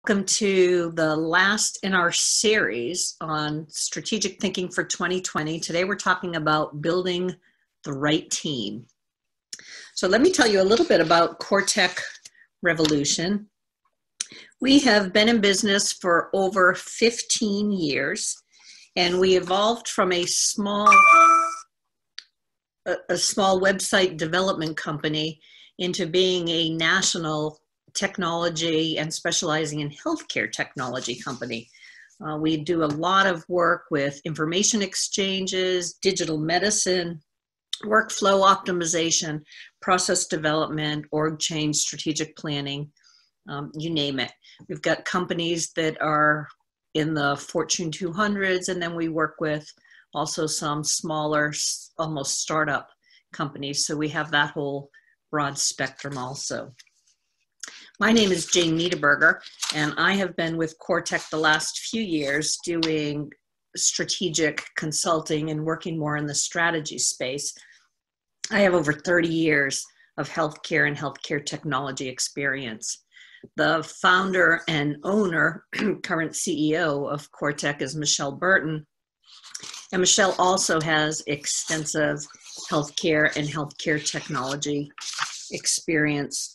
Welcome to the last in our series on strategic thinking for 2020. Today we're talking about building the right team. So let me tell you a little bit about CoreTech Revolution. We have been in business for over 15 years, and we evolved from a small website development company into being a national technology and specializing in healthcare technology company. We do a lot of work with information exchanges, digital medicine, workflow optimization, process development, org change, strategic planning, you name it. We've got companies that are in the Fortune 200s, and then we work with also some smaller, almost startup companies. So we have that whole broad spectrum also. My name is Jane Niederberger, and I have been with CoreTech the last few years doing strategic consulting and working more in the strategy space. I have over 30 years of healthcare and healthcare technology experience. The founder and owner, current CEO of CoreTech is Michelle Burton, and Michelle also has extensive healthcare and healthcare technology experience.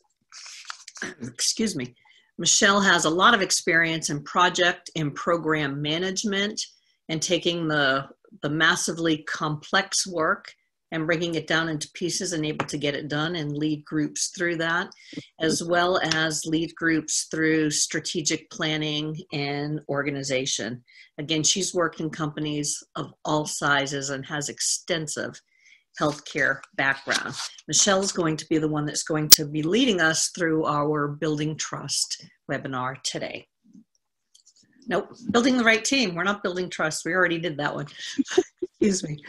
Excuse me. Michelle has a lot of experience in project and program management and taking the massively complex work and bringing it down into pieces and able to get it done and lead groups through that, as well as lead groups through strategic planning and organization. Again, she's worked in companies of all sizes and has extensive healthcare background. Michelle's going to be the one that's going to be leading us through our Building Trust webinar today. Nope, building the right team. We're not building trust. We already did that one. Excuse me.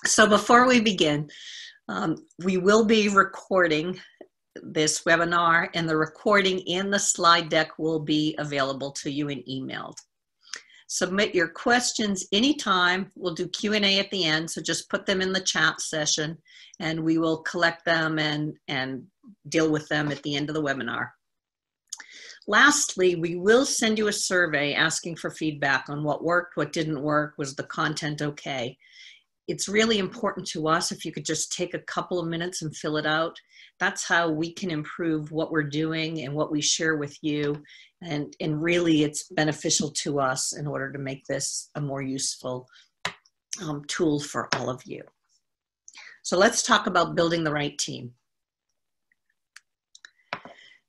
So before we begin, we will be recording this webinar, and the recording and the slide deck will be available to you and emailed. Submit your questions anytime. We'll do Q&A at the end, so just put them in the chat session and we will collect them and deal with them at the end of the webinar. Lastly, we will send you a survey asking for feedback on what worked, what didn't work, was the content okay. It's really important to us if you could just take a couple of minutes and fill it out. That's how we can improve what we're doing and what we share with you. And really it's beneficial to us in order to make this a more useful tool for all of you. So let's talk about building the right team.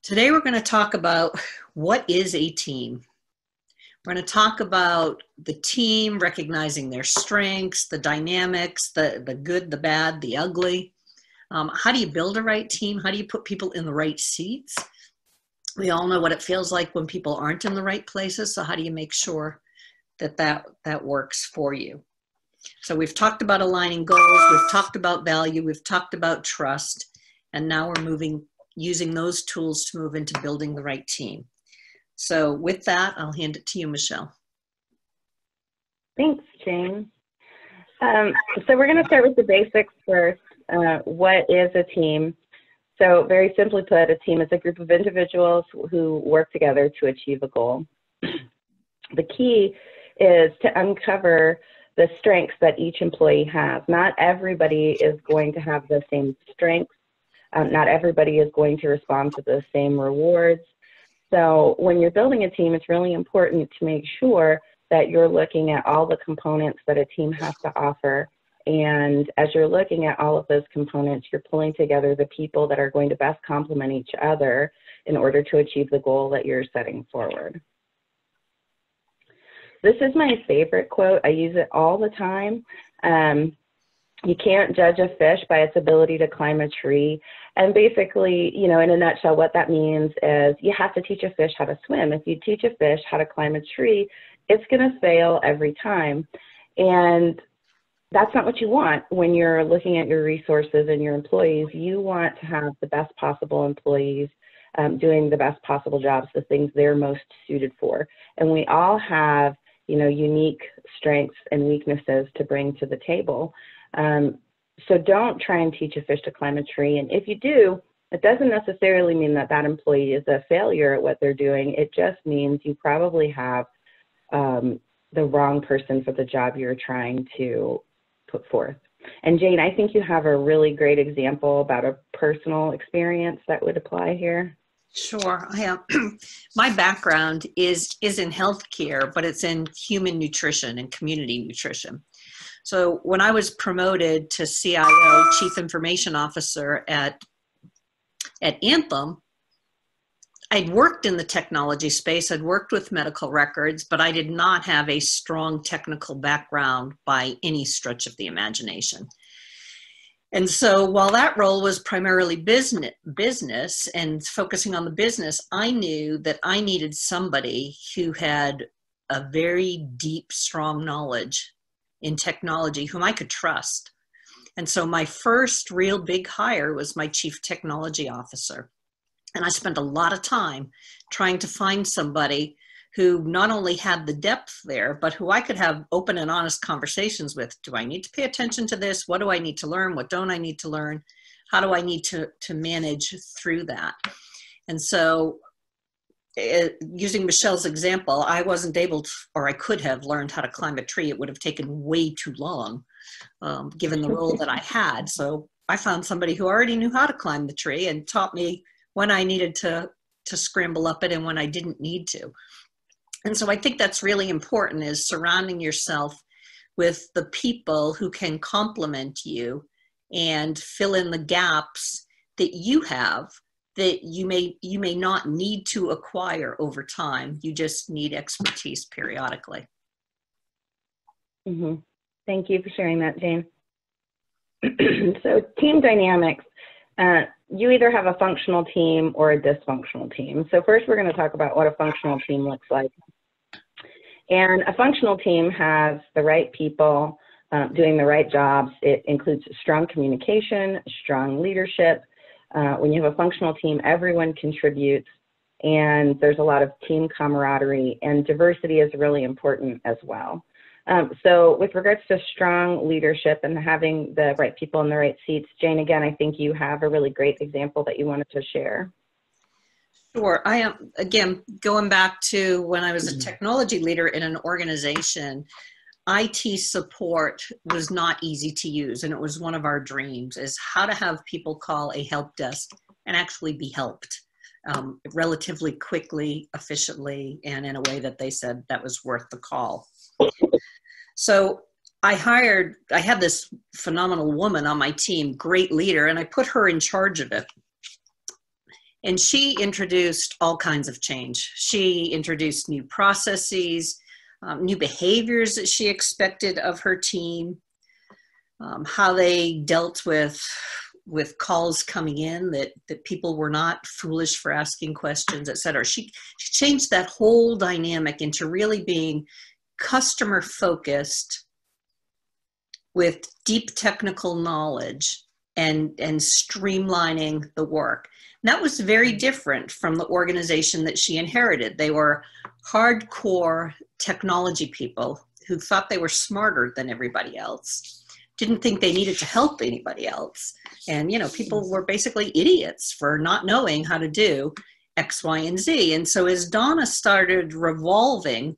Today we're going to talk about what is a team. We're going to talk about the team, recognizing their strengths, the dynamics, the good, the bad, the ugly. How do you build a right team? How do you put people in the right seats? We all know what it feels like when people aren't in the right places. So how do you make sure that that works for you? So we've talked about aligning goals. We've talked about value. We've talked about trust. And now we're using those tools to move into building the right team. So with that, I'll hand it to you, Michelle. Thanks, Jane. So we're going to start with the basics first. What is a team? So very simply put, a team is a group of individuals who work together to achieve a goal. The key is to uncover the strengths that each employee has. Not everybody is going to have the same strengths. Not everybody is going to respond to the same rewards. So when you're building a team, it's really important to make sure that you're looking at all the components that a team has to offer. And as you're looking at all of those components, you're pulling together the people that are going to best complement each other in order to achieve the goal that you're setting forward. This is my favorite quote. I use it all the time. You can't judge a fish by its ability to climb a tree. And basically, you know, in a nutshell, what that means is you have to teach a fish how to swim. If you teach a fish how to climb a tree, it's going to fail every time. And that's not what you want when you're looking at your resources and your employees. You want to have the best possible employees doing the best possible jobs, the things they're most suited for. And we all have, you know, unique strengths and weaknesses to bring to the table. So don't try and teach a fish to climb a tree. And if you do, It doesn't necessarily mean that that employee is a failure at what they're doing. It just means you probably have the wrong person for the job you're trying to put forth. And Jane, I think you have a really great example about a personal experience that would apply here. Sure, I have. My background is in healthcare, but it's in human nutrition and community nutrition. So when I was promoted to CIO, Chief Information Officer at Anthem, I'd worked in the technology space. I'd worked with medical records, but I did not have a strong technical background by any stretch of the imagination. And so while that role was primarily business and focusing on the business, I knew that I needed somebody who had a very deep, strong knowledge in technology whom I could trust. And so my first real big hire was my Chief Technology Officer. And I spent a lot of time trying to find somebody who not only had the depth there, but who I could have open and honest conversations with. Do I need to pay attention to this? What do I need to learn? What don't I need to learn? How do I need to manage through that? And so using Michelle's example, I wasn't able to, or I could have learned how to climb a tree. It would have taken way too long, given the role that I had. So I found somebody who already knew how to climb the tree and taught me when I needed to scramble up it and when I didn't need to. And so I think that's really important, is surrounding yourself with the people who can complement you and fill in the gaps that you have that you may not need to acquire over time. You just need expertise periodically. Mm-hmm. Thank you for sharing that, Jane. So team dynamics. You either have a functional team or a dysfunctional team. So first we're going to talk about what a functional team looks like. And a functional team has the right people doing the right jobs. It includes strong communication, strong leadership. When you have a functional team, everyone contributes, and there's a lot of team camaraderie, and diversity is really important as well. So with regards to strong leadership and having the right people in the right seats, Jane, again, I think you have a really great example that you wanted to share. Sure. I am, again, going back to when I was a technology leader in an organization, IT support was not easy to use. And it was one of our dreams, is how to have people call a help desk and actually be helped relatively quickly, efficiently, and in a way that they said that was worth the call. So I had this phenomenal woman on my team, great leader, and I put her in charge of it. And she introduced all kinds of change. She introduced new processes, new behaviors that she expected of her team, how they dealt with calls coming in, that people were not foolish for asking questions, et cetera. She changed that whole dynamic into really being customer focused with deep technical knowledge and streamlining the work. And that was very different from the organization that she inherited. They were hardcore technology people who thought they were smarter than everybody else, didn't think they needed to help anybody else. And, you know, people were basically idiots for not knowing how to do X, Y, and Z. And so as Donna started revolving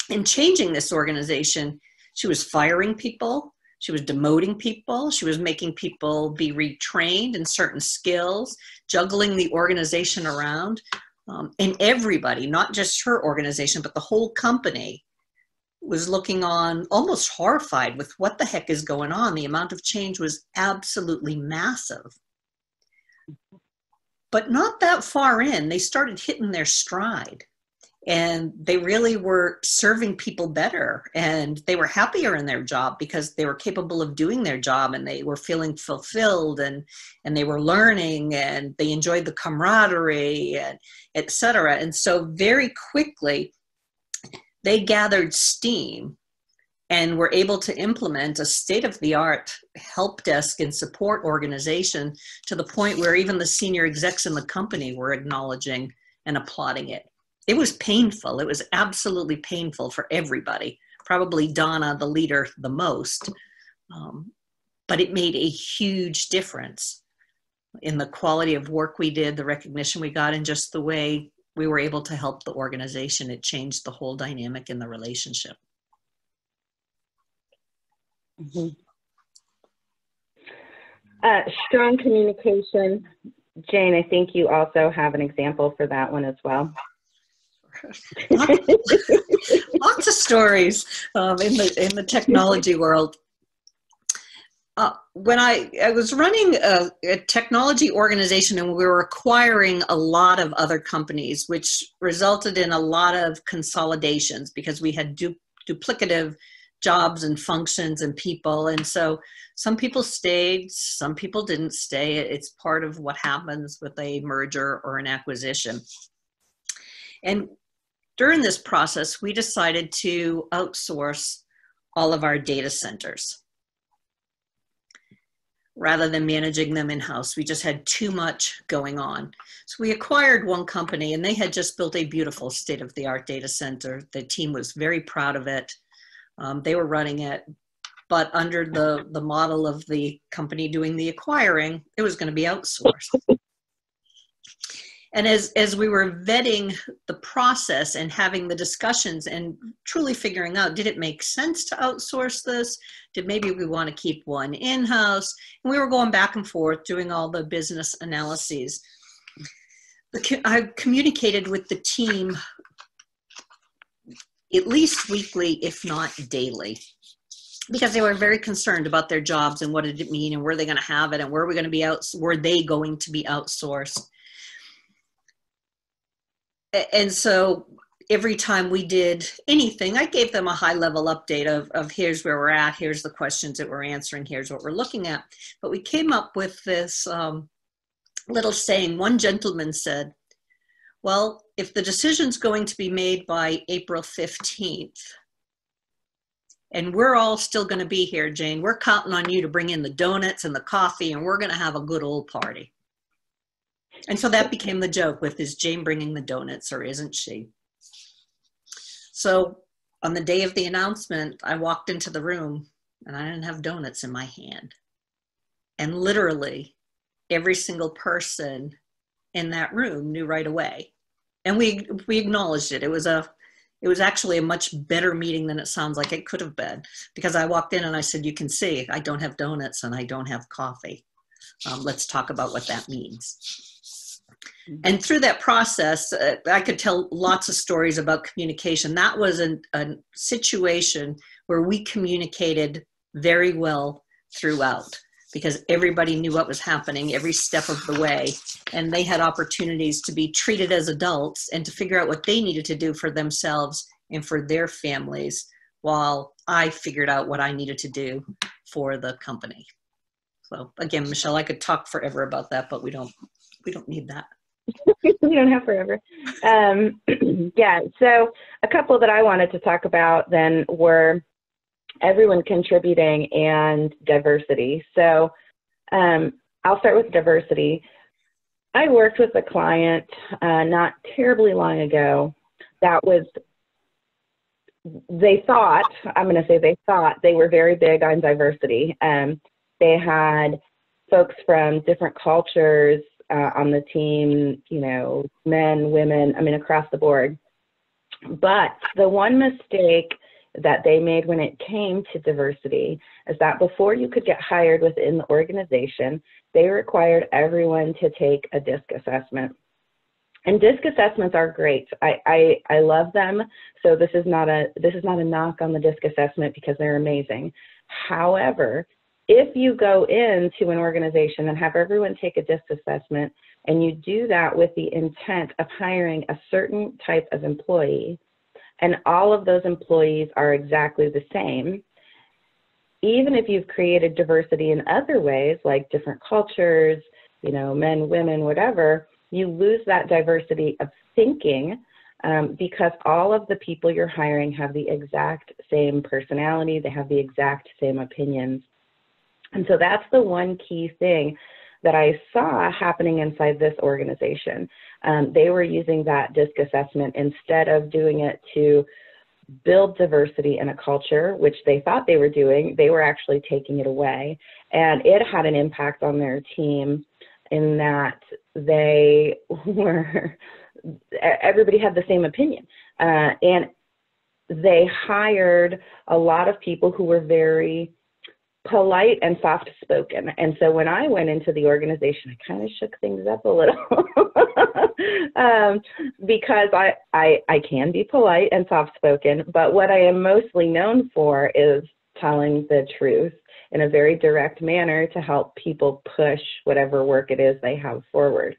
and changing this organization, she was firing people, she was demoting people, she was making people be retrained in certain skills, juggling the organization around. And everybody, not just her organization, but the whole company, was looking on almost horrified with what the heck is going on. The amount of change was absolutely massive. But not that far in, they started hitting their stride. And they really were serving people better, and they were happier in their job because they were capable of doing their job, and they were feeling fulfilled, and they were learning, and they enjoyed the camaraderie, and et cetera. And so very quickly, they gathered steam and were able to implement a state-of-the-art help desk and support organization to the point where even the senior execs in the company were acknowledging and applauding it. It was painful. It was absolutely painful for everybody, probably Donna, the leader, the most, but it made a huge difference. in the quality of work we did, the recognition we got, and just the way we were able to help the organization. It changed the whole dynamic in the relationship. Mm-hmm. Strong communication. Jane, I think you also have an example for that one as well. Lots of stories in the technology world. When I was running a technology organization, and we were acquiring a lot of other companies, which resulted in a lot of consolidations because we had duplicative jobs and functions and people. And so some people stayed, some people didn't stay. It's part of what happens with a merger or an acquisition. And during this process, we decided to outsource all of our data centers rather than managing them in-house. We just had too much going on. So we acquired one company, and they had just built a beautiful state-of-the-art data center. The team was very proud of it. They were running it, but under the model of the company doing the acquiring, it was going to be outsourced. And as we were vetting the process and having the discussions and truly figuring out, did it make sense to outsource this? Did maybe we want to keep one in-house? And we were going back and forth doing all the business analyses. I communicated with the team at least weekly, if not daily, because they were very concerned about their jobs and what did it mean and where are they going to have it and where are we going to be were they going to be outsourced? And so every time we did anything, I gave them a high level update of here's where we're at, here's the questions that we're answering, here's what we're looking at. But we came up with this little saying. One gentleman said, well, if the decision's going to be made by April 15th, and we're all still going to be here, Jane, we're counting on you to bring in the donuts and the coffee, and we're going to have a good old party. And so that became the joke with, is Jane bringing the donuts or isn't she? So on the day of the announcement, I walked into the room and I didn't have donuts in my hand. And literally every single person in that room knew right away. And we acknowledged it. It was actually a much better meeting than it sounds like it could have been, because I walked in and I said, you can see I don't have donuts and I don't have coffee. Let's talk about what that means. And through that process, I could tell lots of stories about communication. That was a situation where we communicated very well throughout, because everybody knew what was happening every step of the way. And they had opportunities to be treated as adults and to figure out what they needed to do for themselves and for their families, while I figured out what I needed to do for the company. So again, Michelle, I could talk forever about that, but we don't need that. We don't have forever. Yeah, so a couple that I wanted to talk about then were everyone contributing and diversity. So I'll start with diversity. I worked with a client not terribly long ago that was, they thought they were very big on diversity. They had folks from different cultures on the team, you know, men, women, I mean, across the board. But the one mistake that they made when it came to diversity is that before you could get hired within the organization, they required everyone to take a DISC assessment. And DISC assessments are great. I love them. So this is not a knock on the DISC assessment, because they're amazing. However, if you go into an organization and have everyone take a DISC assessment, and you do that with the intent of hiring a certain type of employee, and all of those employees are exactly the same, even if you've created diversity in other ways, like different cultures, you know, men, women, whatever, you lose that diversity of thinking because all of the people you're hiring have the exact same personality, they have the exact same opinions. And so that's the one key thing that I saw happening inside this organization. They were using that DISC assessment instead of doing it to build diversity in a culture, which they thought they were doing. They were actually taking it away. And it had an impact on their team in that they were, everybody had the same opinion. And they hired a lot of people who were very polite and soft-spoken. And so when I went into the organization, I kind of shook things up a little because I can be polite and soft-spoken, but what I am mostly known for is telling the truth in a very direct manner to help people push whatever work it is they have forward.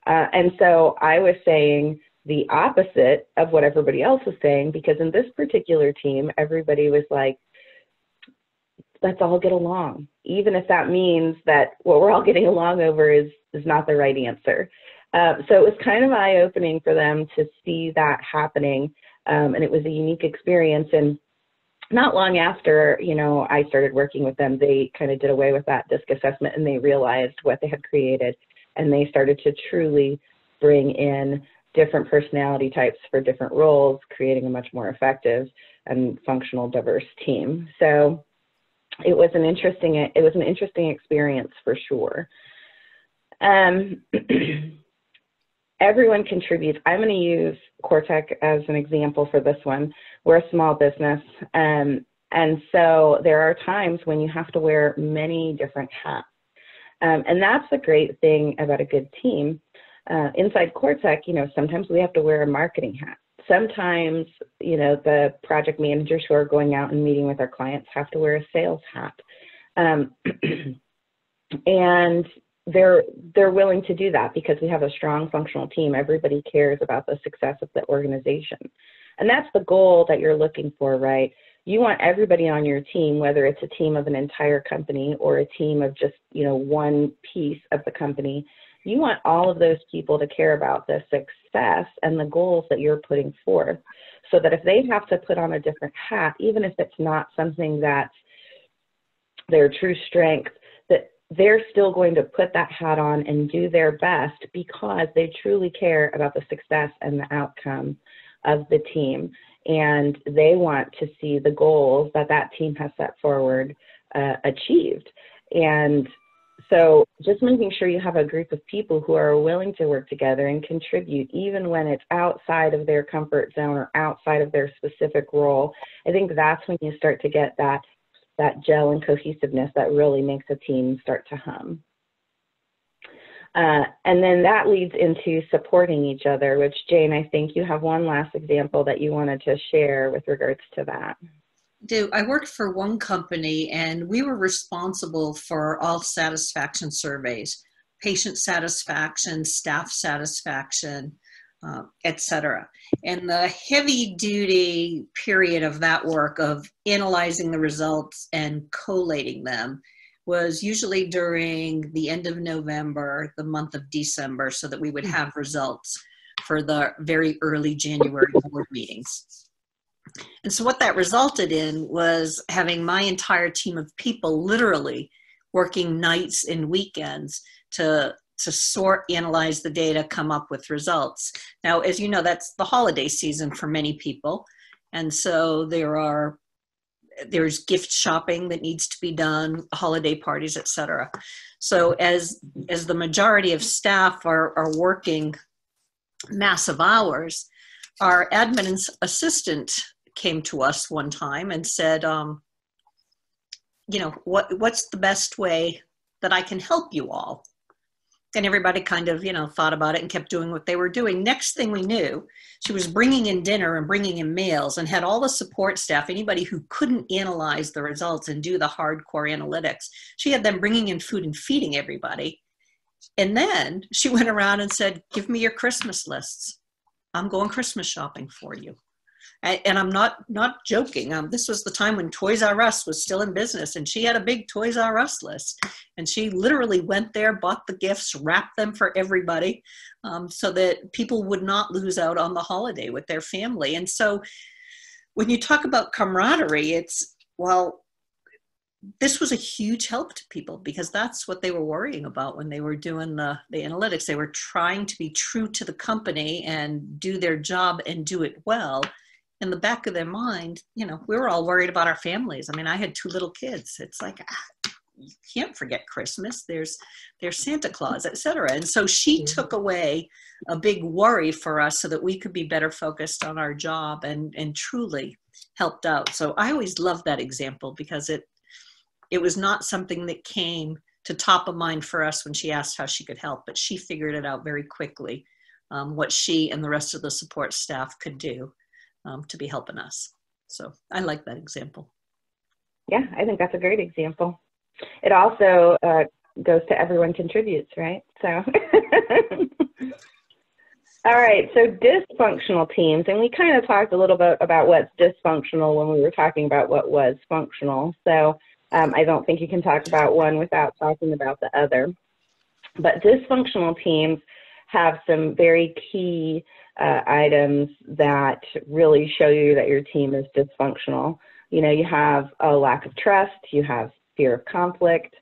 And so I was saying the opposite of what everybody else was saying, because in this particular team, everybody was like, let's all get along, even if that means that what we're all getting along over is not the right answer. So it was kind of eye-opening for them to see that happening, and it was a unique experience. And not long after, you know, I started working with them, they kind of did away with that DISC assessment, and they realized what they had created, and they started to truly bring in different personality types for different roles, creating a much more effective and functional, diverse team. So it was an interesting experience for sure. Everyone contributes. I'm going to use CoreTech as an example for this one. We're a small business, and so there are times when you have to wear many different hats. And that's the great thing about a good team. Inside CoreTech, you know, sometimes we have to wear a marketing hat. Sometimes, you know, the project managers who are going out and meeting with our clients have to wear a sales hat. And they're willing to do that because we have a strong functional team. Everybody cares about the success of the organization. And that's the goal that you're looking for, right? You want everybody on your team, whether it's a team of an entire company or a team of just, you know, one piece of the company. You want all of those people to care about the success and the goals that you're putting forth, so that if they have to put on a different hat, even if it's not something that's their true strength, that they're still going to put that hat on and do their best because they truly care about the success and the outcome of the team. And they want to see the goals that that team has set forward achieved. And so just making sure you have a group of people who are willing to work together and contribute, even when it's outside of their comfort zone or outside of their specific role, I think that's when you start to get that gel and cohesiveness that really makes a team start to hum. And then that leads into supporting each other, which, Jane, I think you have one last example that you wanted to share with regards to that. I worked for one company, and we were responsible for all satisfaction surveys, patient satisfaction, staff satisfaction, etc. And the heavy duty period of that work of analyzing the results and collating them was usually during the end of November, the month of December, so that we would have results for the very early January board meetings. And so what that resulted in was having my entire team of people literally working nights and weekends to sort, analyze the data, come up with results. Now, as you know, that's the holiday season for many people. And so there's gift shopping that needs to be done, holiday parties, etc. So as the majority of staff are working massive hours, our admin assistant came to us one time and said, you know, what's the best way that I can help you all? And everybody kind of, you know, thought about it and kept doing what they were doing. Next thing we knew, she was bringing in dinner and bringing in meals and had all the support staff, anybody who couldn't analyze the results and do the hardcore analytics. She had them bringing in food and feeding everybody. And then she went around and said, give me your Christmas lists. I'm going Christmas shopping for you. And I'm not joking. This was the time when Toys R Us was still in business, and she had a big Toys R Us list. And she literally went there, bought the gifts, wrapped them for everybody, so that people would not lose out on the holiday with their family. And so when you talk about camaraderie, this was a huge help to people because that's what they were worrying about when they were doing the analytics. They were trying to be true to the company and do their job and do it well. In the back of their mind, you know, we were all worried about our families. I mean, I had 2 little kids. It's like, you can't forget Christmas. There's Santa Claus, etc. And so she took away a big worry for us so that we could be better focused on our job and truly helped out. So I always love that example because it was not something that came to top of mind for us when she asked how she could help, but she figured it out very quickly, what she and the rest of the support staff could do to be helping us. So I like that example. Yeah, I think that's a great example. It also goes to everyone contributes, right? So, all right, so dysfunctional teams, and we kind of talked a little bit about what's dysfunctional when we were talking about what was functional. So I don't think you can talk about one without talking about the other. But dysfunctional teams have some very key items that really show you that your team is dysfunctional. You know, you have a lack of trust, you have fear of conflict,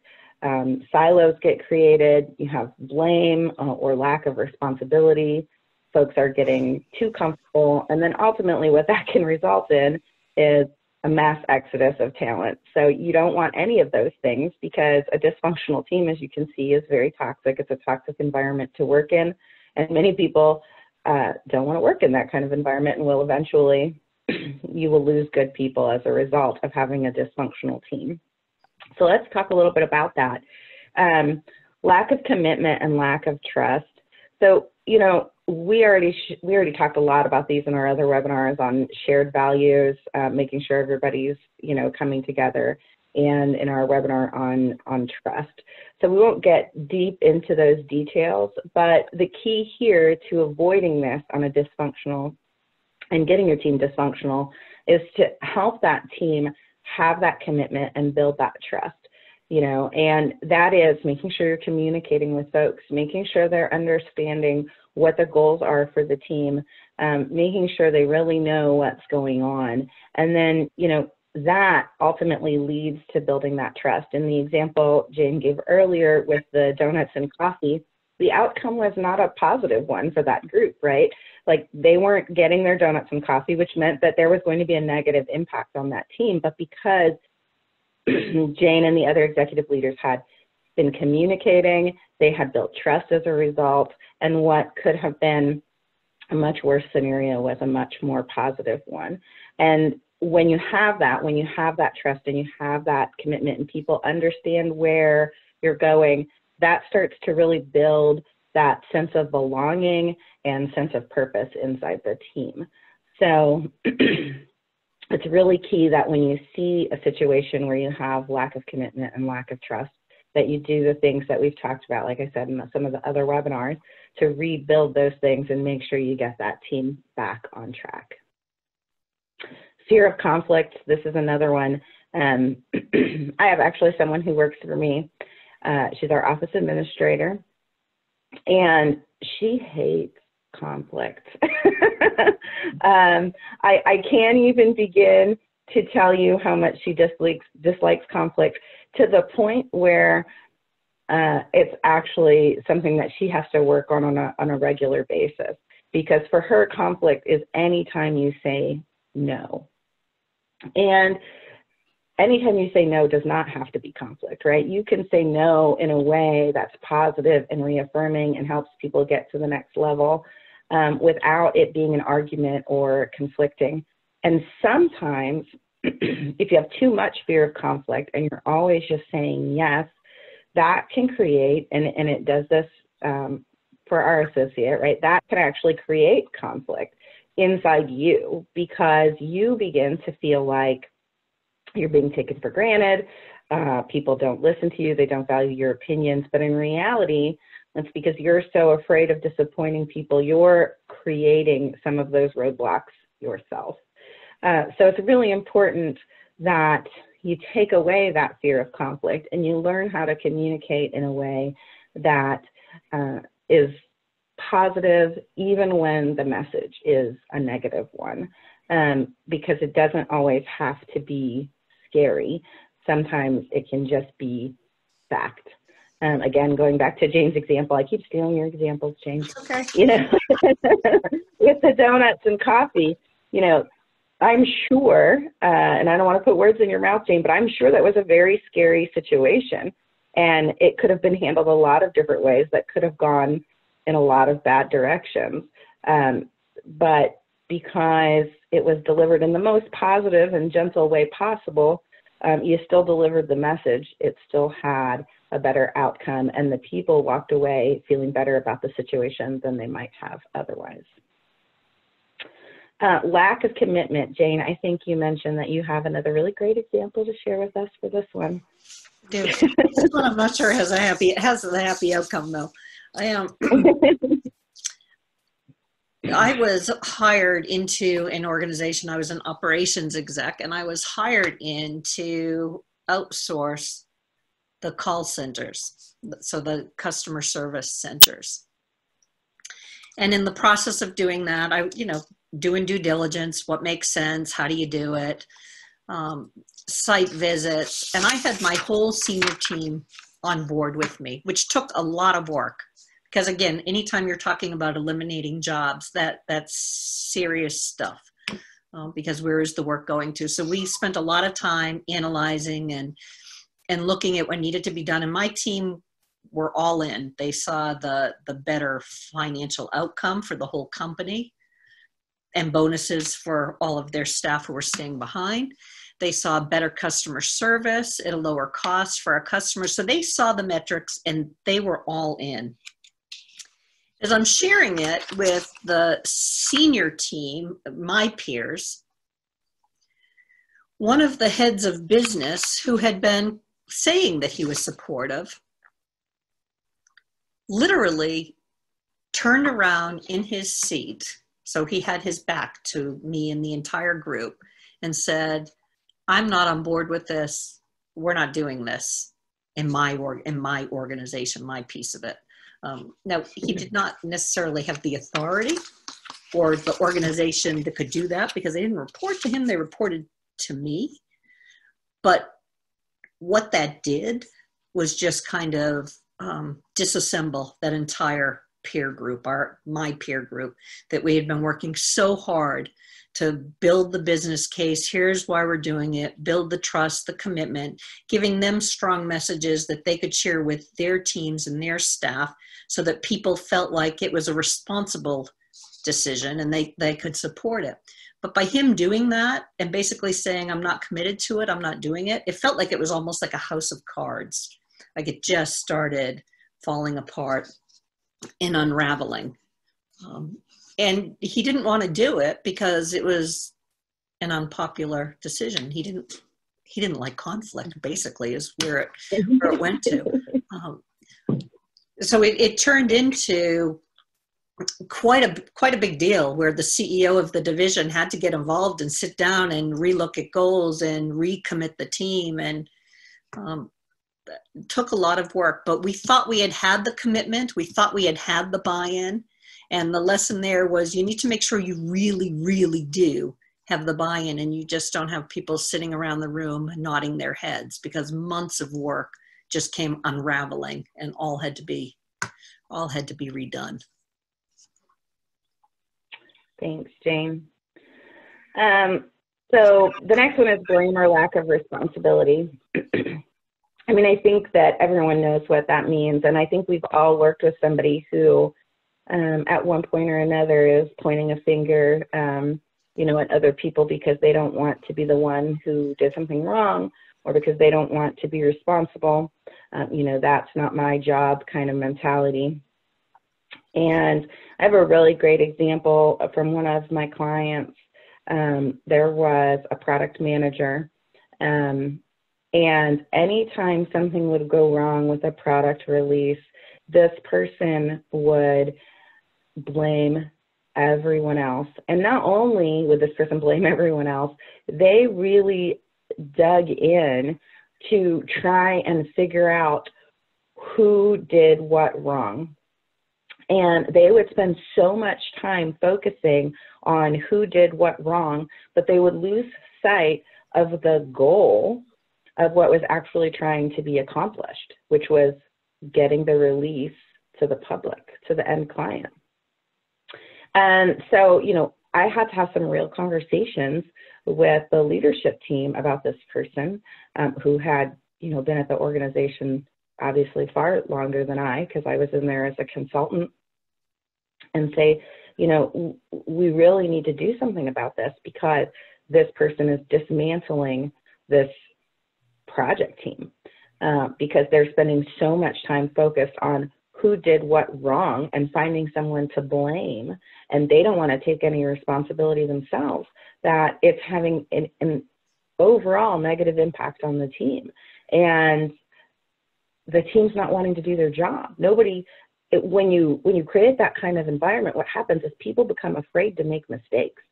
silos get created, you have blame or lack of responsibility, folks are getting too comfortable, and then ultimately what that can result in is a mass exodus of talent. So you don't want any of those things because a dysfunctional team, as you can see, is very toxic. It's a toxic environment to work in, and many people don't want to work in that kind of environment and will eventually, you will lose good people as a result of having a dysfunctional team. So let's talk a little bit about that. Lack of commitment and lack of trust. So, you know, we already talked a lot about these in our other webinars on shared values, making sure everybody's, you know, coming together, and in our webinar on trust. So we won't get deep into those details, but the key here to avoiding this on a dysfunctional and getting your team dysfunctional is to help that team have that commitment and build that trust, you know, and that is making sure you're communicating with folks, making sure they're understanding what the goals are for the team, making sure they really know what's going on. And then, you know, that ultimately leads to building that trust. In the example Jane gave earlier with the donuts and coffee, the outcome was not a positive one for that group, right? Like they weren't getting their donuts and coffee, which meant that there was going to be a negative impact on that team. But because Jane and the other executive leaders had been communicating, they had built trust as a result, and what could have been a much worse scenario was a much more positive one. And when you have that trust and you have that commitment and people understand where you're going, that starts to really build that sense of belonging and sense of purpose inside the team. So it's really key that when you see a situation where you have lack of commitment and lack of trust, that you do the things that we've talked about, like I said, in some of the other webinars, to rebuild those things and make sure you get that team back on track. Fear of conflict, this is another one. I have actually someone who works for me. She's our office administrator, and she hates conflict. I can't even begin to tell you how much she dislikes conflict, to the point where it's actually something that she has to work on a regular basis, because for her, conflict is anytime you say no. And anytime you say no does not have to be conflict, right? You can say no in a way that's positive and reaffirming and helps people get to the next level without it being an argument or conflicting. And sometimes if you have too much fear of conflict and you're always just saying yes, that can create, and it does this for our associate, right? That can actually create conflict inside you, because you begin to feel like you're being taken for granted. People don't listen to you. They don't value your opinions. But in reality, it's because you're so afraid of disappointing people. You're creating some of those roadblocks yourself. So it's really important that you take away that fear of conflict and you learn how to communicate in a way that is positive, even when the message is a negative one, because it doesn't always have to be scary. Sometimes it can just be fact. Again, going back to Jane's example, I keep stealing your examples, Jane. Okay. You know, with the donuts and coffee, you know, I'm sure, and I don't want to put words in your mouth, Jane, but I'm sure that was a very scary situation. And it could have been handled a lot of different ways that could have gone in a lot of bad directions. But because it was delivered in the most positive and gentle way possible, you still delivered the message. It still had a better outcome, and the people walked away feeling better about the situation than they might have otherwise. Lack of commitment. Jane, I think you mentioned that you have another really great example to share with us for this one. Dude, this one I'm not sure has a happy outcome though. I was hired into an organization. I was an operations exec, and I was hired in to outsource the call centers, so the customer service centers. And in the process of doing that, I, doing due diligence, what makes sense, how do you do it, site visits, and I had my whole senior team on board with me, which took a lot of work. Because again, anytime you're talking about eliminating jobs, that's serious stuff. Because where is the work going to? So we spent a lot of time analyzing and looking at what needed to be done. And my team were all in. They saw the better financial outcome for the whole company and bonuses for all of their staff who were staying behind. They saw better customer service at a lower cost for our customers. So they saw the metrics and they were all in. As I'm sharing it with the senior team, my peers, one of the heads of business who had been saying that he was supportive literally turned around in his seat, so he had his back to me and the entire group, and said, I'm not on board with this. We're not doing this in my organization, my piece of it. Now, he did not necessarily have the authority or the organization that could do that because they didn't report to him, they reported to me. But what that did was just kind of disassemble that entire peer group, my peer group, that we had been working so hard to build the business case. Here's why we're doing it, build the trust, the commitment, giving them strong messages that they could share with their teams and their staff so that people felt like it was a responsible decision and they could support it. But by him doing that and basically saying, I'm not committed to it, I'm not doing it, it felt like it was almost like a house of cards. Like it just started falling apart and unraveling. And he didn't want to do it because it was an unpopular decision. He didn't like conflict, basically, is where it went to. So it turned into quite a big deal where the CEO of the division had to get involved and sit down and relook at goals and recommit the team, and it took a lot of work. But we thought we had the commitment, we thought we had the buy-in, and the lesson there was you need to make sure you really, really do have the buy-in, and you just don't have people sitting around the room nodding their heads, because months of work just came unraveling and all had to be redone. Thanks, Jane. So the next one is blame or lack of responsibility. I mean, I think that everyone knows what that means, and I think we've all worked with somebody who at one point or another is pointing a finger at other people because they don't want to be the one who did something wrong, or because they don't want to be responsible. That's not my job kind of mentality. And I have a really great example from one of my clients. There was a product manager, and anytime something would go wrong with a product release, this person would blame everyone else. And not only would this person blame everyone else, they really dug in to try and figure out who did what wrong. And they would spend so much time focusing on who did what wrong, but they would lose sight of the goal of what was actually trying to be accomplished, which was getting the release to the public, to the end client. And so, I had to have some real conversations with the leadership team about this person who had, been at the organization obviously far longer than I, because I was in there as a consultant, and say, we really need to do something about this, because this person is dismantling this project team because they're spending so much time focused on who did what wrong and finding someone to blame, and they don't want to take any responsibility themselves, that it's having an overall negative impact on the team. And the team's not wanting to do their job. When you create that kind of environment, what happens is people become afraid to make mistakes.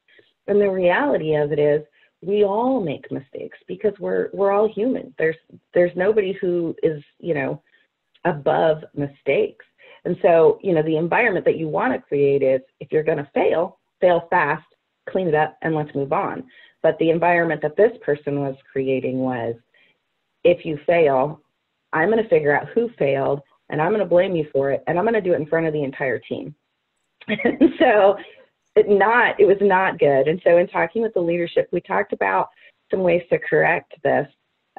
And the reality of it is, we all make mistakes, because we're all human. There's nobody who is, above mistakes. And so, the environment that you want to create is, if you're going to fail fast, clean it up, and let's move on. But the environment that this person was creating was, if you fail, I'm going to figure out who failed, and I'm going to blame you for it, and I'm going to do it in front of the entire team. And so it was not good. And so in talking with the leadership, we talked about some ways to correct this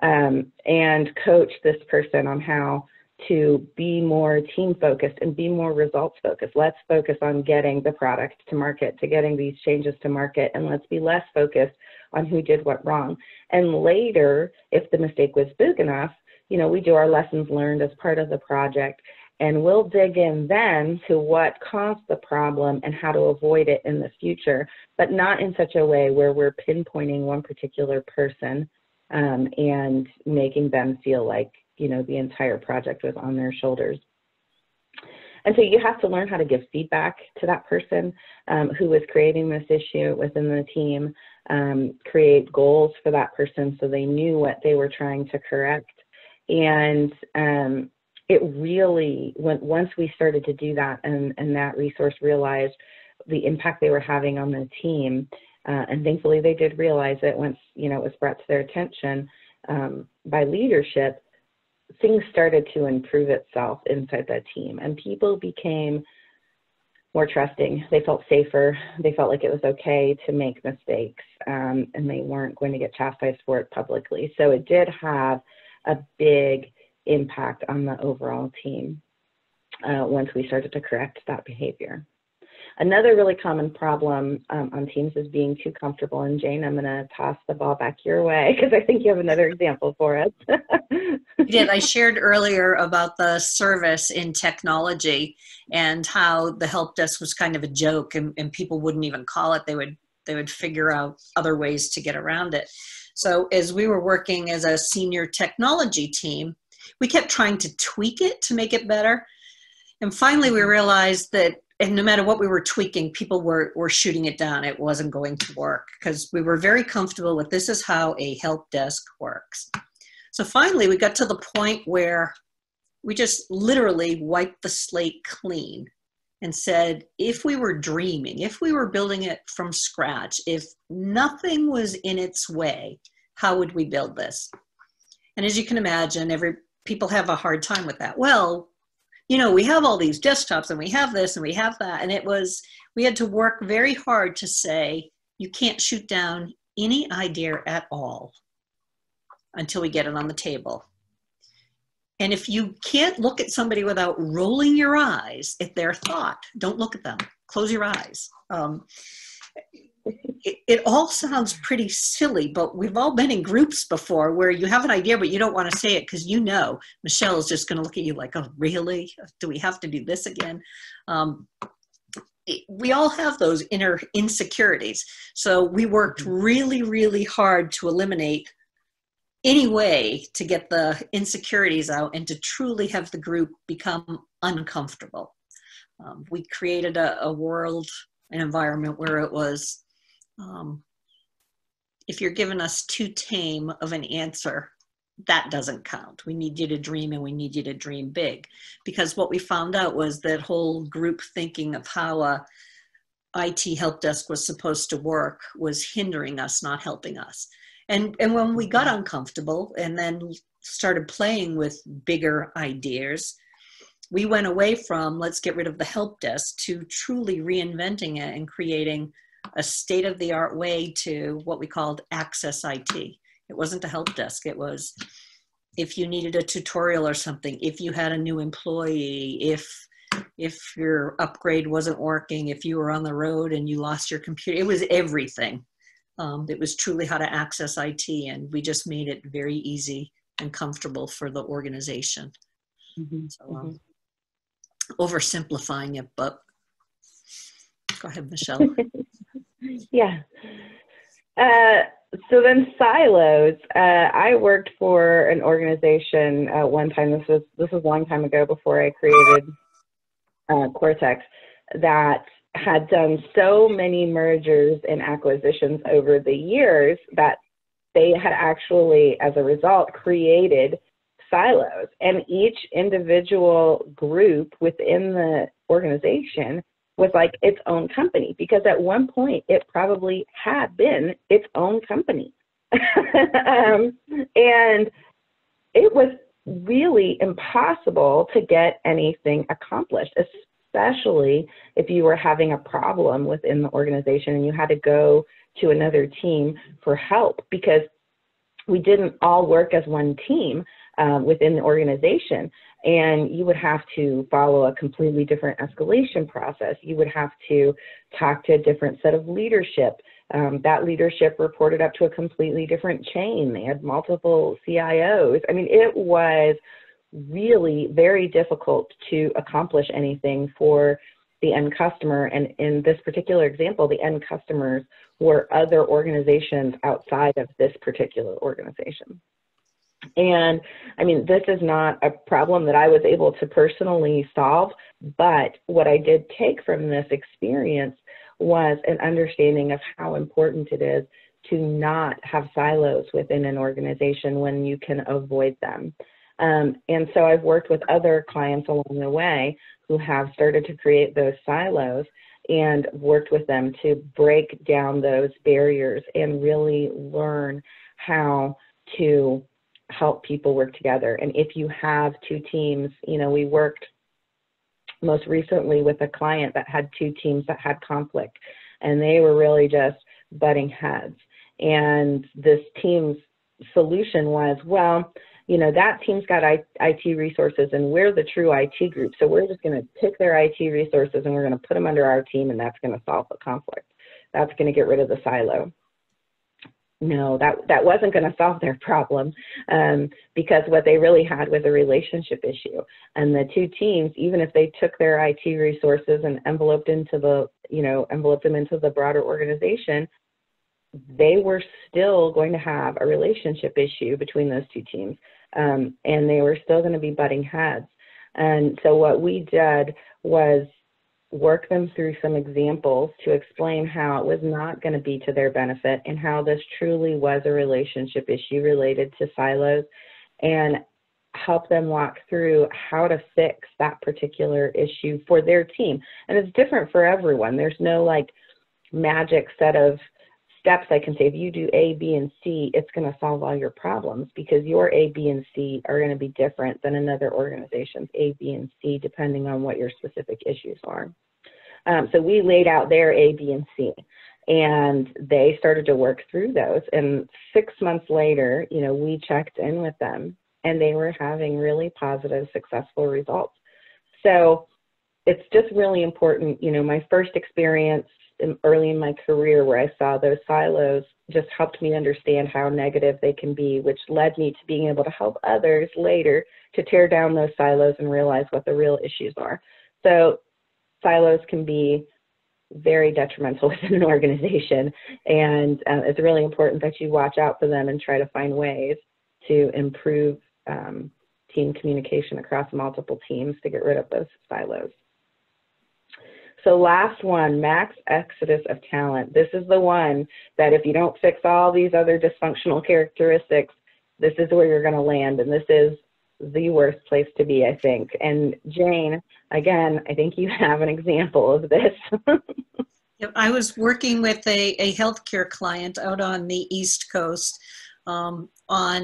and coach this person on how to be more team focused and be more results focused. Let's focus on getting the product to market, to getting these changes to market, and let's be less focused on who did what wrong. And later, if the mistake was big enough, we do our lessons learned as part of the project, and we'll dig in then to what caused the problem and how to avoid it in the future, but not in such a way where we're pinpointing one particular person and making them feel like, the entire project was on their shoulders. And so you have to learn how to give feedback to that person who was creating this issue within the team, create goals for that person so they knew what they were trying to correct. And it really, once we started to do that, and that resource realized the impact they were having on the team, and thankfully they did realize it once, it was brought to their attention by leadership, things started to improve itself inside that team, and people became more trusting. They felt safer. They felt like it was okay to make mistakes, and they weren't going to get chastised for it publicly. So it did have a big impact on the overall team once we started to correct that behavior. Another really common problem on teams is being too comfortable. And Jane, I'm going to toss the ball back your way, because I think you have another example for us. I did. I shared earlier about the service in technology and how the help desk was kind of a joke, and people wouldn't even call it. They would figure out other ways to get around it. So as we were working as a senior technology team, we kept trying to tweak it to make it better. And finally we realized that, and no matter what we were tweaking, people were shooting it down. It wasn't going to work, because we were very comfortable with, this is how a help desk works. So finally we got to the point where we just literally wiped the slate clean and said, if we were dreaming, if we were building it from scratch, if nothing was in its way, how would we build this? And as you can imagine, people have a hard time with that. Well, we have all these desktops, and we have this and we have that. And we had to work very hard to say, you can't shoot down any idea at all until we get it on the table. And if you can't look at somebody without rolling your eyes at their thought, don't look at them. Close your eyes. It all sounds pretty silly, but we've all been in groups before where you have an idea, but you don't want to say it because Michelle is just going to look at you like, oh, really? Do we have to do this again? We all have those inner insecurities. So we worked really, really hard to eliminate any way to get the insecurities out and to truly have the group become uncomfortable. We created a world, an environment where it was, if you're giving us too tame of an answer, that doesn't count. We need you to dream, and we need you to dream big. Because what we found out was that whole group thinking of how a IT help desk was supposed to work was hindering us, not helping us. And when we got uncomfortable and then started playing with bigger ideas, we went away from let's get rid of the help desk to truly reinventing it and creating a state-of-the-art way to what we called Access IT. It wasn't a help desk. It was if you needed a tutorial or something, if you had a new employee, if your upgrade wasn't working, if you were on the road and you lost your computer, it was everything. It was truly how to access IT, and we just made it very easy and comfortable for the organization. So oversimplifying it, but go ahead, Michelle. Yeah. So then silos. I worked for an organization one time. This was a long time ago before I created CoreTech, that had done so many mergers and acquisitions over the years that they had actually, as a result, created silos. And each individual group within the organization was like its own company, because at one point it probably had been its own company. And it was really impossible to get anything accomplished, especially if you were having a problem within the organization and you had to go to another team for help, because we didn't all work as one team within the organization. And you would have to follow a completely different escalation process. You would have to talk to a different set of leadership. That leadership reported up to a completely different chain. They had multiple CIOs. I mean, it was really very difficult to accomplish anything for the end customer. And in this particular example, the end customers were other organizations outside of this particular organization. And I mean, this is not a problem that I was able to personally solve, but what I did take from this experience was an understanding of how important it is to not have silos within an organization when you can avoid them. And so I've worked with other clients along the way who have started to create those silos and worked with them to break down those barriers and really learn how to help people work together. And if you have two teams, you know, we worked most recently with a client that had two teams that had conflict, and they were really just butting heads. And this team's solution was, well, you know, that team's got IT resources and we're the true IT group. So we're just going to pick their IT resources and we're going to put them under our team, and that's going to solve the conflict. That's going to get rid of the silo. No, that wasn't going to solve their problem, because what they really had was a relationship issue. And the two teams, even if they took their IT resources and enveloped them into the broader organization, they were still going to have a relationship issue between those two teams, and they were still going to be butting heads. And so what we did was work them through some examples to explain how it was not going to be to their benefit and how this truly was a relationship issue related to silos, and help them walk through how to fix that particular issue for their team. And it's different for everyone. There's no like magic set of steps I can say, if you do A, B, and C, it's going to solve all your problems, because your A, B, and C are going to be different than another organization's A, B, and C, depending on what your specific issues are. So we laid out their A, B, and C, and they started to work through those. And 6 months later, you know, we checked in with them, and they were having really positive, successful results. So it's just really important. You know, my first experience early in my career where I saw those silos just helped me understand how negative they can be, which led me to being able to help others later to tear down those silos and realize what the real issues are. So silos can be very detrimental within an organization, and it's really important that you watch out for them and try to find ways to improve team communication across multiple teams to get rid of those silos. So last one, max exodus of talent. This is the one that if you don't fix all these other dysfunctional characteristics, this is where you're going to land, and this is the worst place to be, I think. And Jane, again, I think you have an example of this. I was working with a healthcare client out on the East Coast on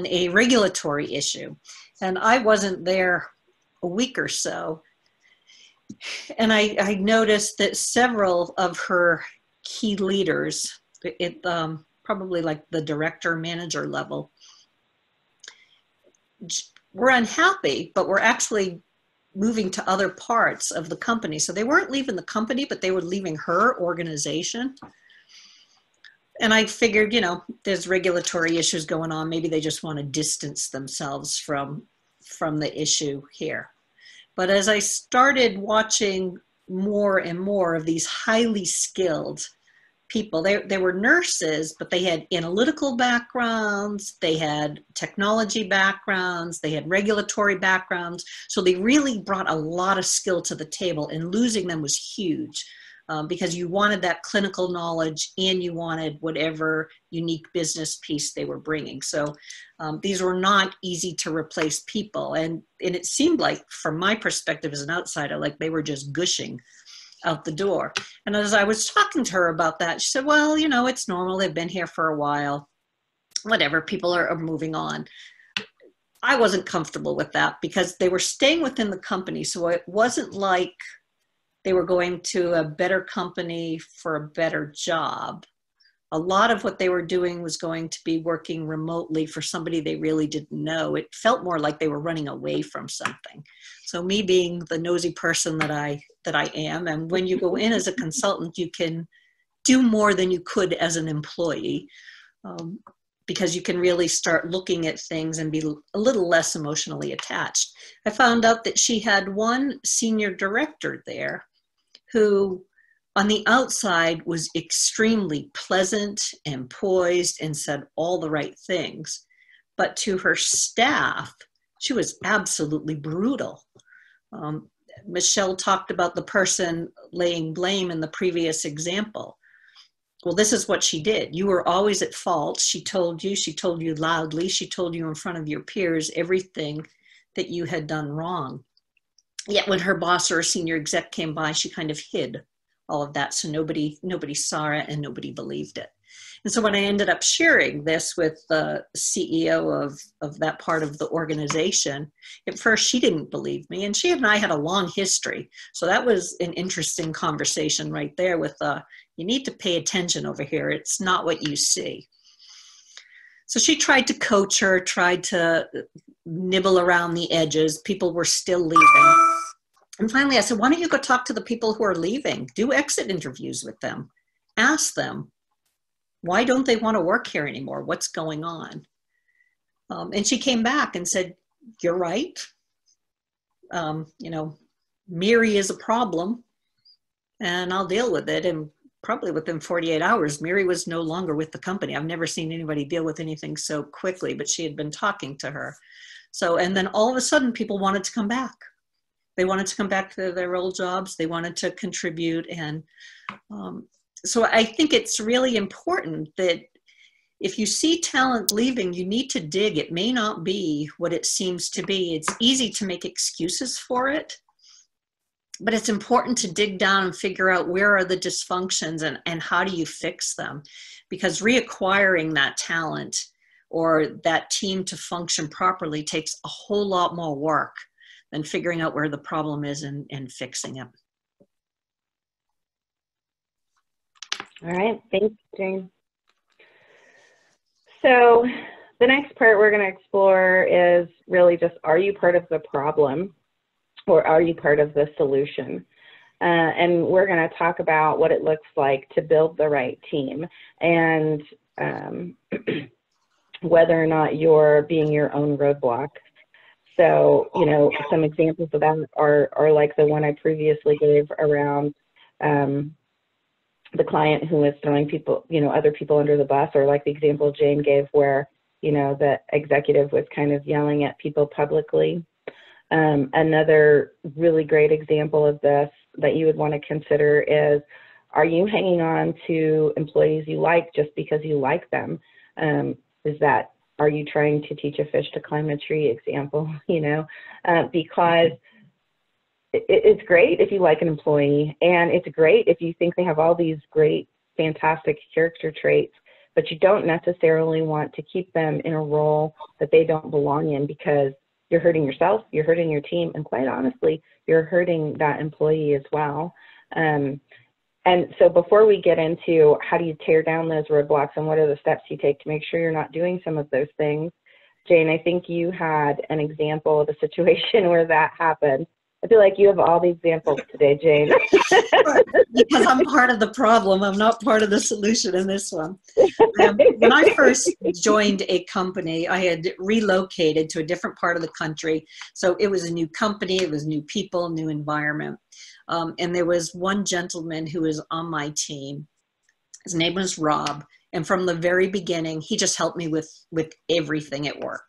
a regulatory issue, and I wasn't there a week or so. And I noticed that several of her key leaders at probably like the director manager level were unhappy, but were actually moving to other parts of the company. So they weren't leaving the company, but they were leaving her organization. And I figured, you know, there's regulatory issues going on. Maybe they just want to distance themselves from the issue here. But as I started watching more and more of these highly skilled people, they were nurses, but they had analytical backgrounds, they had technology backgrounds, they had regulatory backgrounds. So they really brought a lot of skill to the table, and losing them was huge. Because you wanted that clinical knowledge and you wanted whatever unique business piece they were bringing. So these were not easy to replace people. And it seemed like, from my perspective as an outsider, like they were just gushing out the door. And as I was talking to her about that, she said, well, you know, it's normal. They've been here for a while. Whatever, people are moving on. I wasn't comfortable with that because they were staying within the company. So it wasn't like they were going to a better company for a better job. A lot of what they were doing was going to be working remotely for somebody they really didn't know. It felt more like they were running away from something. So me being the nosy person that I am, and when you go in as a consultant, you can do more than you could as an employee, because you can really start looking at things and be a little less emotionally attached. I found out that she had one senior director there who on the outside was extremely pleasant and poised and said all the right things. But to her staff, she was absolutely brutal. Michelle talked about the person laying blame in the previous example. Well, this is what she did. You were always at fault. She told you loudly, she told you in front of your peers everything that you had done wrong. Yet when her boss or a senior exec came by, she kind of hid all of that. So nobody saw it and nobody believed it. And so when I ended up sharing this with the CEO of that part of the organization, at first she didn't believe me. And she and I had a long history. So that was an interesting conversation right there with, you need to pay attention over here. It's not what you see. So she tried to coach her, tried to nibble around the edges. People were still leaving. And finally I said, why don't you go talk to the people who are leaving? Do exit interviews with them. Ask them, why don't they want to work here anymore? What's going on? And she came back and said, you're right. You know, Miri is a problem and I'll deal with it. And probably within 48 hours, Miri was no longer with the company. I've never seen anybody deal with anything so quickly, but she had been talking to her. So, and then all of a sudden people wanted to come back. They wanted to come back to their old jobs. They wanted to contribute. And so I think it's really important that if you see talent leaving, you need to dig. It may not be what it seems to be. It's easy to make excuses for it, but it's important to dig down and figure out where are the dysfunctions and how do you fix them? Because reacquiring that talent or that team to function properly takes a whole lot more work than figuring out where the problem is and fixing it. All right, thanks, Jane. So the next part we're going to explore is really just, are you part of the problem or are you part of the solution? And we're going to talk about what it looks like to build the right team and whether or not you're being your own roadblock. So, you know, some examples of that are like the one I previously gave around the client who was throwing people, you know, other people under the bus, or like the example Jane gave where, you know, the executive was kind of yelling at people publicly. Another really great example of this that you would want to consider is, are you hanging on to employees you like just because you like them? Are you trying to teach a fish to climb a tree example, you know, because it's great if you like an employee, and it's great if you think they have all these great, fantastic character traits, but you don't necessarily want to keep them in a role that they don't belong in, because you're hurting yourself, you're hurting your team, and quite honestly, you're hurting that employee as well. And And so before we get into how do you tear down those roadblocks and what are the steps you take to make sure you're not doing some of those things, Jane, I think you had an example of a situation where that happened. I feel like you have all the examples today, Jane. Because I'm part of the problem. I'm not part of the solution in this one. When I first joined a company, I had relocated to a different part of the country. So it was a new company, it was new people, new environment. And there was one gentleman who was on my team. His name was Rob. And from the very beginning, he just helped me with everything at work.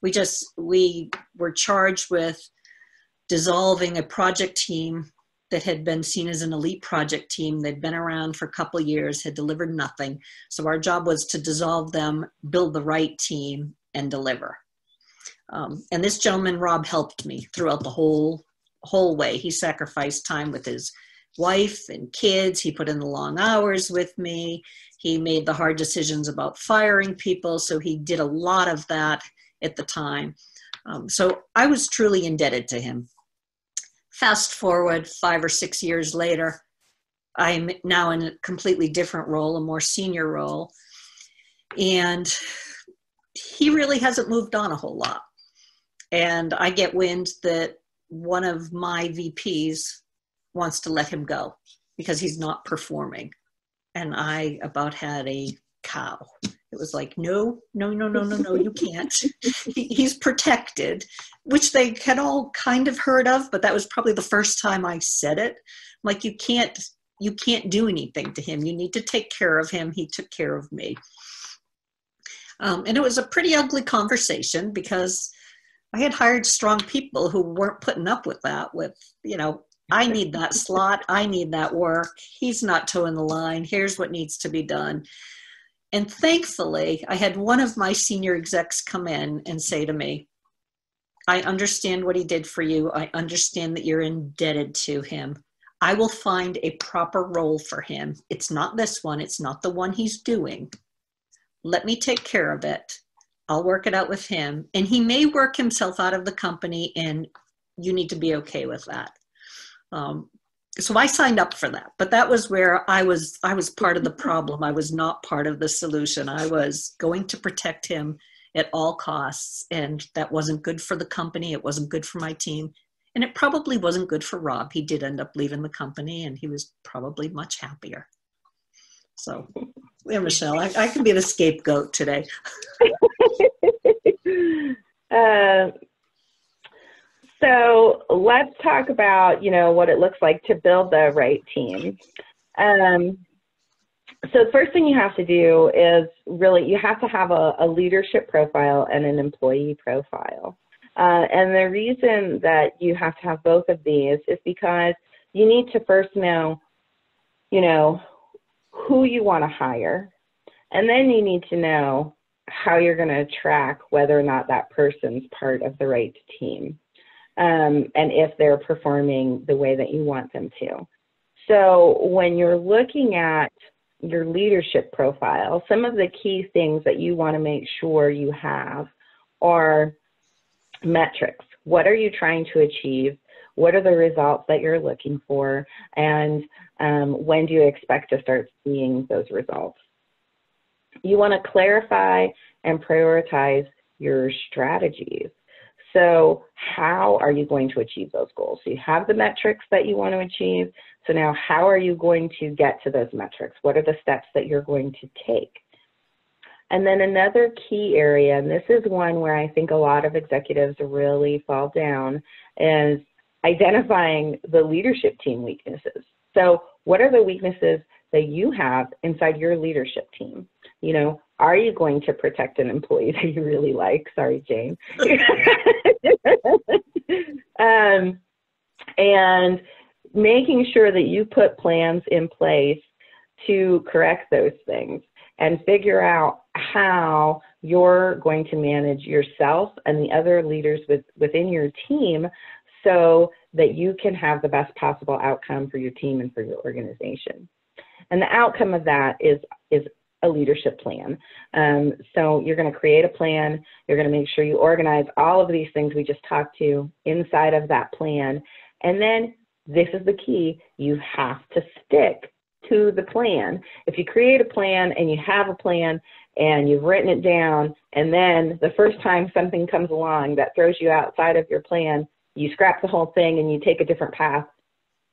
We were charged with dissolving a project team that had been seen as an elite project team. They'd been around for a couple of years, had delivered nothing. So our job was to dissolve them, build the right team, and deliver. And this gentleman, Rob, helped me throughout the whole way. He sacrificed time with his wife and kids. He put in the long hours with me. He made the hard decisions about firing people. So he did a lot of that at the time. So I was truly indebted to him. Fast forward 5 or 6 years later, I'm now in a completely different role, a more senior role. And he really hasn't moved on a whole lot. And I get wind that one of my VPs wants to let him go because he's not performing. And I about had a cow. It was like, no, you can't. He's protected, which they had all kind of heard of, but that was probably the first time I said it. Like, you can't do anything to him. You need to take care of him. He took care of me. And it was a pretty ugly conversation because I had hired strong people who weren't putting up with that, I need that slot. I need that work. He's not toeing the line. Here's what needs to be done. And thankfully, I had one of my senior execs come in and say to me, I understand what he did for you. I understand that you're indebted to him. I will find a proper role for him. It's not this one. It's not the one he's doing. Let me take care of it. I'll work it out with him. And he may work himself out of the company, and you need to be okay with that. So I signed up for that, but that was where I was part of the problem. I was not part of the solution. I was going to protect him at all costs, and that wasn't good for the company. It wasn't good for my team, and it probably wasn't good for Rob. He did end up leaving the company, and he was probably much happier. So, yeah, Michelle, I can be the scapegoat today. So let's talk about, what it looks like to build the right team. So the first thing you have to do is you have to have a leadership profile and an employee profile. And the reason that you have to have both of these is because you need to first know, who you want to hire. And then you need to know how you're going to track whether or not that person's part of the right team. And if they're performing the way that you want them to. So when you're looking at your leadership profile, some of the key things that you want to make sure you have are metrics. What are you trying to achieve? What are the results that you're looking for? And when do you expect to start seeing those results? You want to clarify and prioritize your strategies. So how are you going to achieve those goals? So you have the metrics that you want to achieve. So now how are you going to get to those metrics? What are the steps that you're going to take? And then another key area, and this is one where I think a lot of executives really fall down, is identifying the leadership team weaknesses. So what are the weaknesses that you have inside your leadership team? Are you going to protect an employee that you really like? Sorry, Jane. And making sure that you put plans in place to correct those things and figure out how you're going to manage yourself and the other leaders within your team so that you can have the best possible outcome for your team and for your organization. And the outcome of that is a leadership plan. So you're going to create a plan. You're going to make sure you organize all of these things we just talked to inside of that plan. And then this is the key. You have to stick to the plan. If you create a plan and you have a plan and you've written it down, and then the first time something comes along that throws you outside of your plan, you scrap the whole thing and you take a different path,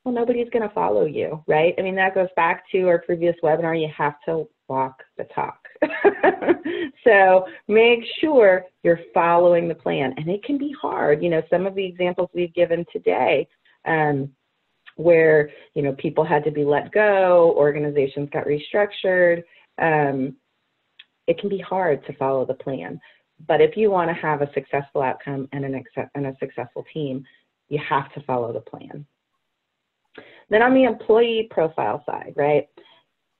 well, nobody's going to follow you, right? I mean, that goes back to our previous webinar. You have to walk the talk. So make sure you're following the plan. And it can be hard. You know, some of the examples we've given today, where, you know, people had to be let go, organizations got restructured. It can be hard to follow the plan. But if you want to have a successful outcome and a successful team, you have to follow the plan. Then on the employee profile side, right,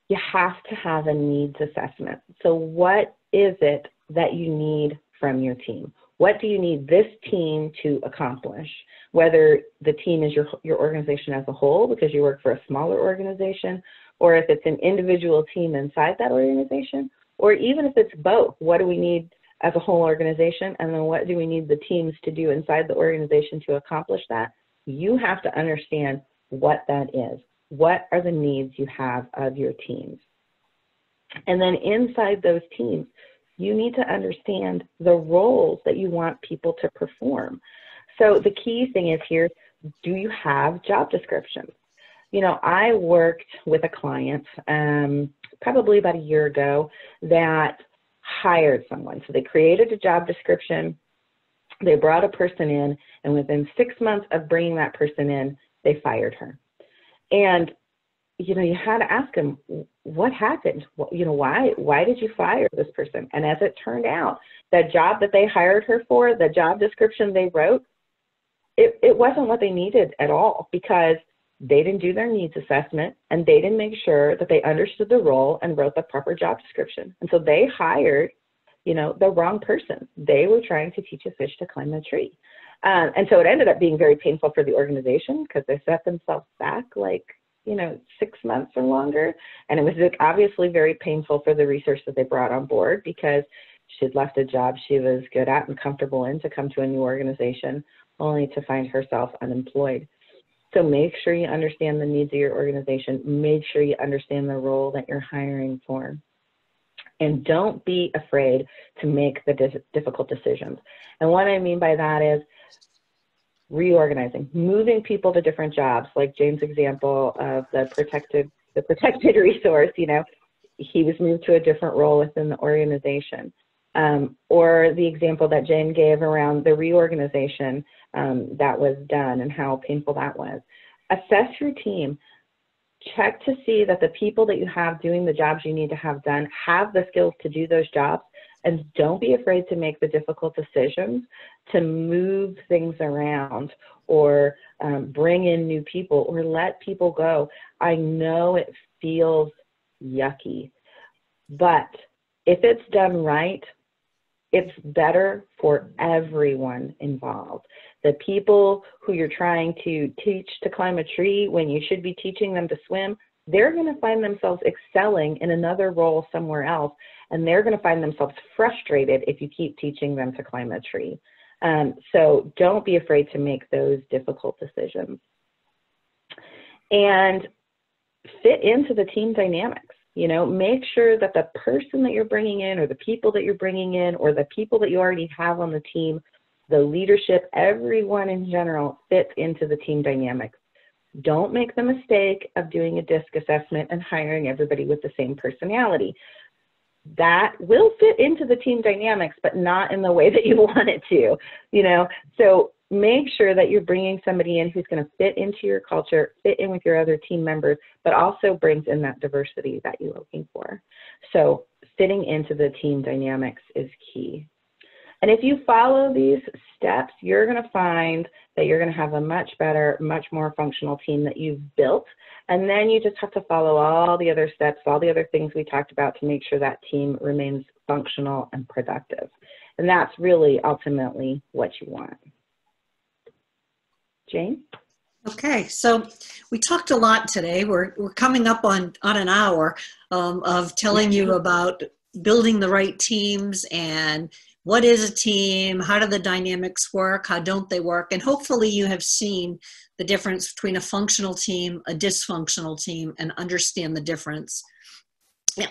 you have to have a needs assessment. So what is it that you need from your team? What do you need this team to accomplish? Whether the team is your organization as a whole, because you work for a smaller organization, or if it's an individual team inside that organization, or even if it's both. What do we need as a whole organization, and then what do we need the teams to do inside the organization to accomplish that? You have to understand what that is. What are the needs you have of your teams? And then inside those teams, you need to understand the roles that you want people to perform. So the key thing is here, do you have job descriptions? You know, I worked with a client probably about a year ago that hired someone. So they created a job description, they brought a person in, and within 6 months of bringing that person in, they fired her. And, you know, you had to ask them, what happened? You know, why did you fire this person? And as it turned out, that job that they hired her for, the job description they wrote, it wasn't what they needed at all, because they didn't do their needs assessment and they didn't make sure that they understood the role and wrote the proper job description. And so they hired, you know, the wrong person. They were trying to teach a fish to climb a tree. And so it ended up being very painful for the organization, because they set themselves back like, you know, 6 months or longer. And it was obviously very painful for the research that they brought on board, because she'd left a job she was good at and comfortable in to come to a new organization, only to find herself unemployed. So make sure you understand the needs of your organization. Make sure you understand the role that you're hiring for. And don't be afraid to make the difficult decisions. And what I mean by that is reorganizing, moving people to different jobs, like Jane's example of the protected resource. You know, he was moved to a different role within the organization. Or the example that Jane gave around the reorganization that was done and how painful that was. Assess your team. Check to see that the people that you have doing the jobs you need to have done have the skills to do those jobs, and don't be afraid to make the difficult decisions to move things around, or bring in new people, or let people go. I know it feels yucky, but if it's done right, it's better for everyone involved. The people who you're trying to teach to climb a tree when you should be teaching them to swim, they're going to find themselves excelling in another role somewhere else, and they're going to find themselves frustrated if you keep teaching them to climb a tree. So don't be afraid to make those difficult decisions. And fit into the team dynamics. You know, make sure that the person that you're bringing in, or the people that you're bringing in, or the people that you already have on the team, the leadership, everyone in general fits into the team dynamics. Don't make the mistake of doing a DISC assessment and hiring everybody with the same personality. That will fit into the team dynamics, but not in the way that you want it to, you know. So make sure that you're bringing somebody in who's going to fit into your culture, fit in with your other team members, but also brings in that diversity that you're looking for. So fitting into the team dynamics is key. And if you follow these steps, you're going to find that you're going to have a much better, much more functional team that you've built. And then you just have to follow all the other steps, all the other things we talked about to make sure that team remains functional and productive. And that's really ultimately what you want. Jane? Okay, so we talked a lot today. We're coming up on an hour of telling you about building the right teams and what is a team, how do the dynamics work, how don't they work, and hopefully you have seen the difference between a functional team, a dysfunctional team, and understand the difference.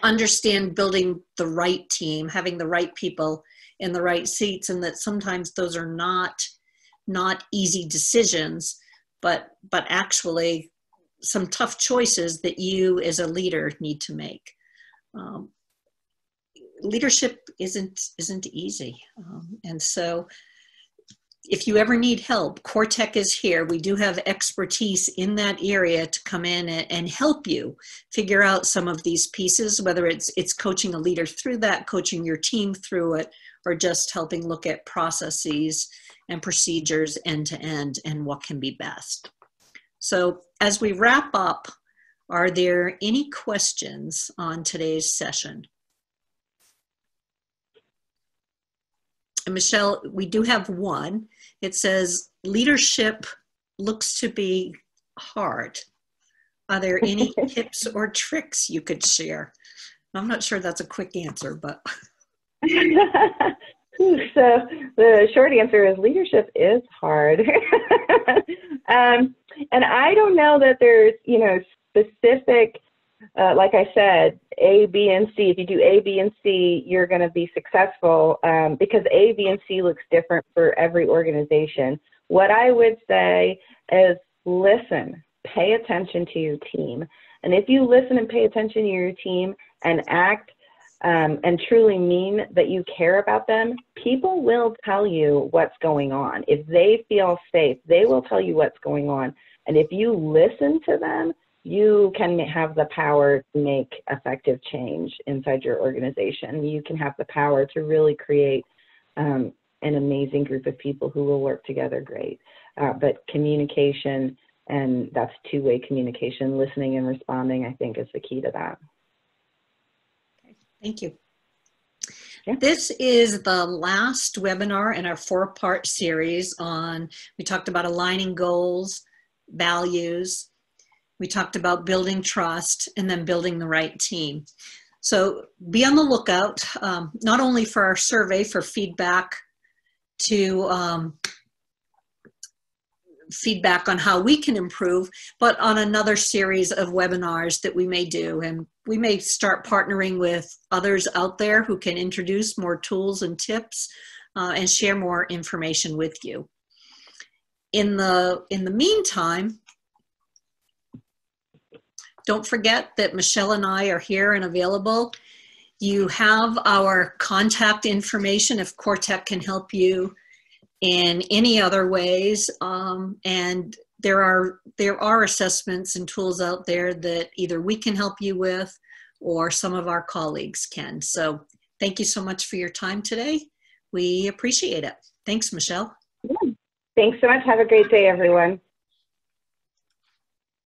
Understand building the right team, having the right people in the right seats, and that sometimes those are not easy decisions, but actually some tough choices that you as a leader need to make. Leadership isn't easy, and so if you ever need help, CoreTech is here. We do have expertise in that area to come in and help you figure out some of these pieces, whether it's coaching a leader through that, coaching your team through it, or just helping look at processes and procedures end to end and what can be best. So as we wrap up, are there any questions on today's session? And Michelle, we do have one. It says, leadership looks to be hard. Are there any tips or tricks you could share? I'm not sure that's a quick answer, but. So the short answer is leadership is hard. And I don't know that there's, specific, like I said, A, B, and C. If you do A, B, and C, you're going to be successful because A, B, and C looks different for every organization. What I would say is listen, pay attention to your team. And if you listen and pay attention to your team and act and truly mean that you care about them, people will tell you what's going on. If they feel safe, they will tell you what's going on. And if you listen to them, you can have the power to make effective change inside your organization. You can have the power to really create an amazing group of people who will work together great. But communication, and that's two-way communication, listening and responding, I think is the key to that. Okay, thank you. Yeah. This is the last webinar in our 4-part series on, we talked about aligning goals, values, we talked about building trust, and then building the right team. So be on the lookout, not only for our survey for feedback feedback on how we can improve, but on another series of webinars that we may do. And we may start partnering with others out there who can introduce more tools and tips and share more information with you. In the meantime, don't forget that Michelle and I are here and available. You have our contact information if CoreTech can help you in any other ways. And there are assessments and tools out there that either we can help you with or some of our colleagues can. So thank you so much for your time today. We appreciate it. Thanks, Michelle. Yeah. Thanks so much. Have a great day, everyone.